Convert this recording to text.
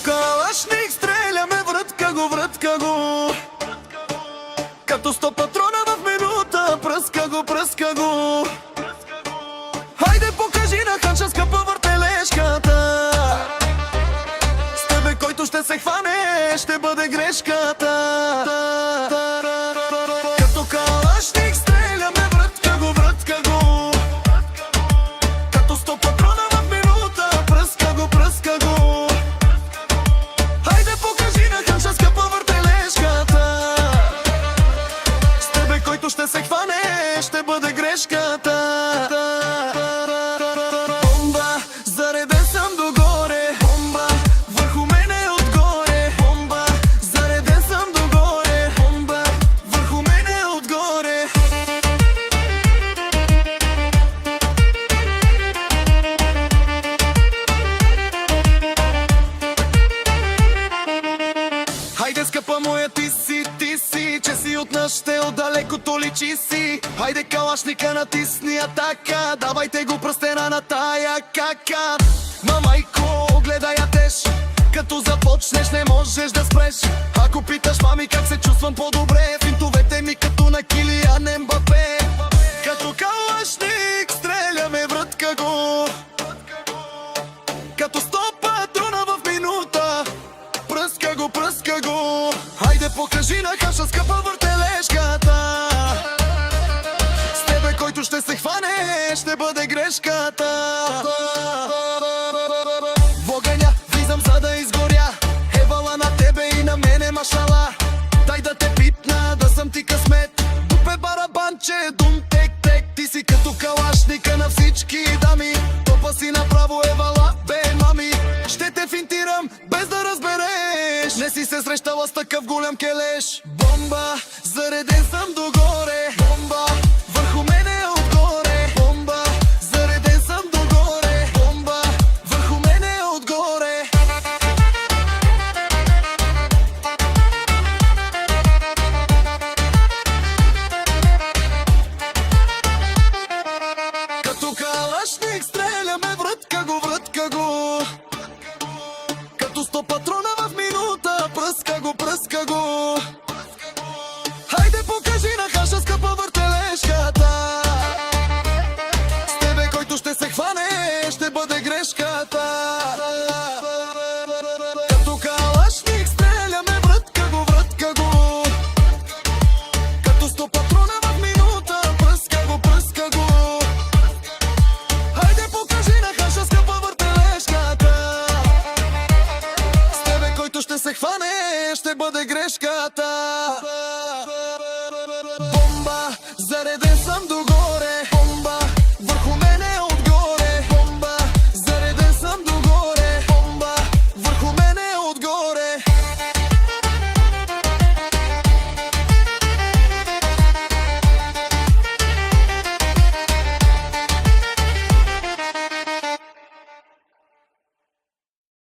калашник стреляме, врътка го. Като 100 патрона в минута, пръска го. Хайде покажи на ханша, скъпа въртележката. С тебе който ще се хване, ще бъде грешката. Като калашник стреляме, врътка го. Като 100 патрона в минута, пръска го. Хайде покажи на ханша, скъпа въртележката. С тебе който ще се хване, ще бъде грешката. Бомба, зареден съм догоре. Бомба, върху мене отгоре. Бомба, зареден съм догоре. Бомба, върху мене отгоре. Хайде, скъпа моя, ти си, че си от нашите, отдалекото личи си. Хайде, калашника натисни атака, давайте го пръстена на тая кака. Мамайко, гледай я теж, като започнеш не можеш да спреш. Ако питаш мами как се чувствам по-добре, финтовете ми като на Килиан Ембапе. Като калашник стреляме, врътка го. Като 100 патрона в минута, пръска го. Хайде покажи на ханша, скъпа въртележката. С тебе който ще се хване, ще бъде грешката. В огъня влизам, за да изгоря. Евала на тебе и на мене, машала. Дай да те пипна, да съм ти късмет. Дупе барабанче, дум тек. Ти си като калашника на всички дами. Топа си направо, евала, бе мами. Ще те финтирам, без да разбереш. Не си се срещала с такъв голям келеш. Бомба, зареден съм догоре. Бомба, върху мене отгоре. Бомба, зареден съм догоре. Бомба, върху мене отгоре. Като калашник стреляме, врътка го. Като 100 патрона в минута, пръска го. Хайде покажи на ханша, скъпа въртележката. С тебе който ще се хване, ще бъде грешката. Като калашник стреляме, врътка го. Като 100 патрона в минута, пръска го. Хайде покажи на ханша, скъпа въртележката. С тебе който ще се хване, ще бъде грешката.